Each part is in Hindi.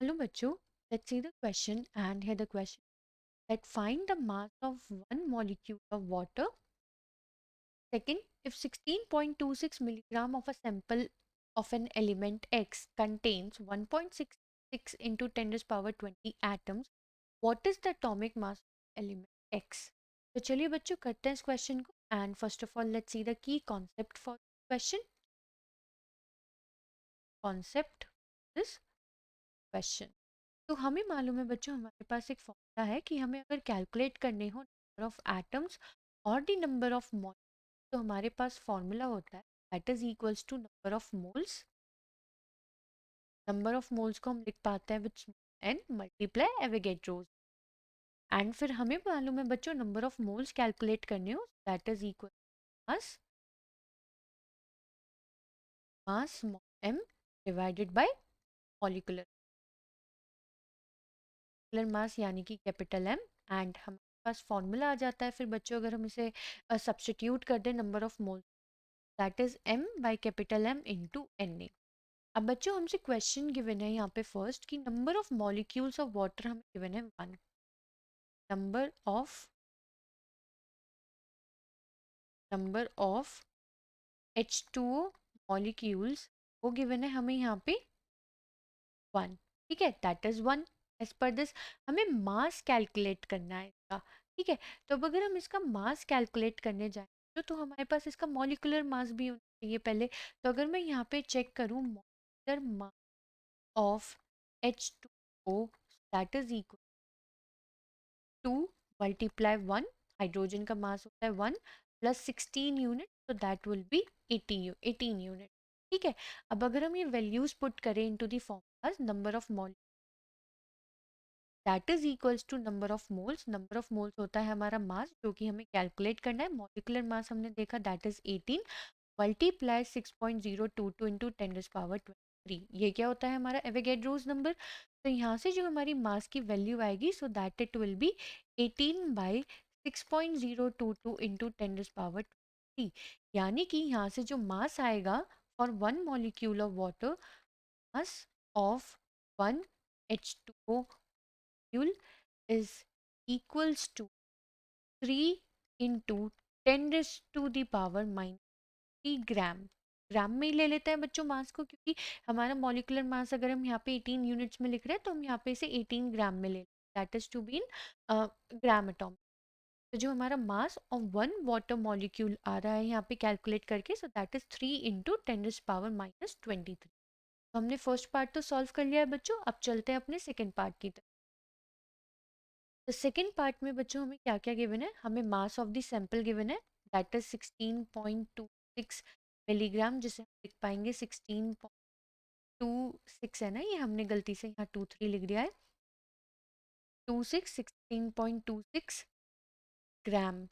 Hello, Bachu. Let's see the question and hear the question. That find the mass of one molecule of water. Second, if 16.26 milligram of a sample of an element X contains 1.66 into 10 raised power 20 atoms, what is the atomic mass of element X? तो चलिए बच्चों करते हैं इस क्वेश्चन को and first of all let's see the key concept for question. Concept this question. तो हमें मालूम है बच्चों हमारे पास एक फॉर्मूला है कि हमें अगर कैलकुलेट करने हो नंबर ऑफ एटम्स और द नंबर ऑफ मोल, तो हमारे पास फॉर्मूला होता है that is equals to number of moles को हम लिख पाते हैं with N multiply Avogadro's. And फिर हमें मालूम है बच्चों नंबर ऑफ मोल्स कैलकुलेट करने हो that is equal mass mass M divided by molecular mass यानी कि कैपिटल एम. एंड हमारे पास फॉर्मूला आ जाता है फिर बच्चों अगर हम इसे सब्स्टिट्यूट कर दें number of mole that is m by capital M into Na. अब बच्चों हमसे क्वेश्चन गिवन है यहाँ पे फर्स्ट कि number of molecules of water हमें गिवन है 1. नंबर ऑफ H2O मॉलिक्यूल्स वो गिवन है हमें यहाँ पे 1. ठीक है that is 1. As per this हमें मास कैलकुलेट करना है इसका. ठीक है तो अब अगर हम इसका मास कैलकुलेट करने जाए तो हमारे पास इसका मॉलिक्यूलर मास भी होना चाहिए पहले. तो अगर मैं यहाँ पे चेक करूँ molecular mass of H2O that is equal to multiply 1. Hydrogen का मास होता है 1 प्लस 16 यूनिट तो दैट विल बी 18 यूनिट. ठीक है अब अगर हम ये वैल्यूज पुट करें into the formulas number of mole that is equals to number of moles होता है हमारा मास जो कि हमें कैलकुलेट करना है. मॉलिकुलर मास हमने देखा that is 18 multiply 6.022 into 10 raise power 23. ये क्या होता है हमारा एवोगैड्रोस नंबर. तो यहाँ से जो हमारी मास की वैल्यू आएगी so that it will be 18 by 6.022 into 10 raise power 23. यानी कि यहाँ से जो मास आएगा for one molecule of water mass of one H2O molecule is equals to 3 into 10 raised to the power minus 3 ग्राम. ग्राम में ही ले लेते हैं बच्चों मास को क्योंकि हमारा मॉलिकुलर मास अगर हम यहाँ पे 18 यूनिट्स में लिख रहे हैं तो हम यहाँ पे इसे 18 ग्राम में ले that is to be in gram atom. तो जो हमारा mass of one water molecule आ रहा है यहाँ पे कैलकुलेट करके so that is 3 into 10 raise power minus 23. तो हमने फर्स्ट पार्ट तो सॉल्व कर लिया है बच्चों. अब चलते हैं अपने सेकेंड पार्ट की तरफ. तो सेकेंड पार्ट में बच्चों हमें क्या क्या गिवन है. हमें mass of the sample given है दैट इज 16.26 मिलीग्राम जिसे हम लिख पाएंगे 16.26 है ना. ये हमने गलती से यहाँ 23 लिख दिया है. 16.26 ग्राम.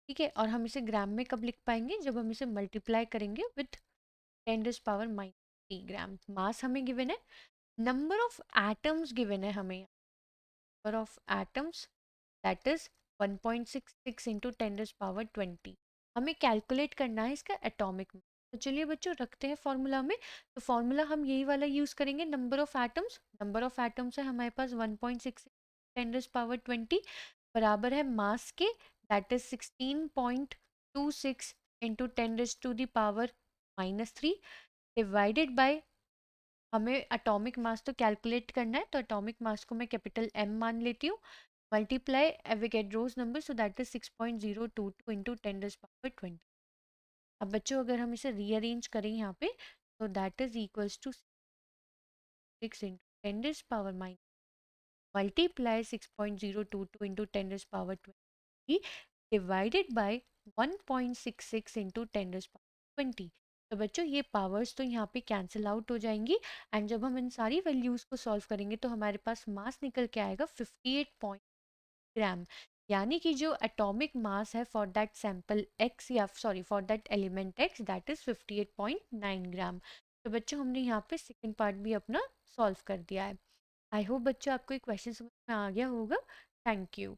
ठीक है और हम इसे ग्राम में कब लिख पाएंगे जब हम इसे मल्टीप्लाई करेंगे विथ 10 रेज़ पावर माइनस 3 ग्राम. मास हमें गिवन है. नंबर ऑफ एटम्स गिवन है हमें. Number of atoms that is 1.66 into 10 raise power 20. हमें कैलकुलेट करना है इसका एटॉमिक. तो चलिए बच्चों रखते हैं फॉर्मूला में. तो फॉर्मूला हम यही वाला यूज करेंगे नंबर ऑफ एटम्स है हमारे पास 1.66 10 रेज़ पावर 20 बराबर है मास के that is 16.26 into 10 raise to the power minus 3 divided by हमें एटॉमिक मास तो कैलकुलेट करना है तो एटॉमिक मास को मैं कैपिटल M मान लेती हूँ multiply Avogadro's number so that is 6.022 into 10 raise power 20. अब बच्चों अगर हम इसे रीअरेंज करें यहाँ पे तो that is equals to 6 into 10 raise power minus multiply 6.022 into 10 raise power 20 divided by 1.66 into 10 raise power 20. तो बच्चों ये पावर्स तो यहाँ पे कैंसिल आउट हो जाएंगी एंड जब हम इन सारी वैल्यूज़ को सॉल्व करेंगे तो हमारे पास मास निकल के आएगा 58 ग्राम. यानी कि जो एटॉमिक मास है फॉर दैट सैंपल एक्स या sorry for that element x that is 58.9 ग्राम. तो बच्चों हमने यहाँ पे सेकेंड पार्ट भी अपना सॉल्व कर दिया है. आई होप बच्चों आपको ये क्वेश्चन समझ में आ गया होगा. Thank you.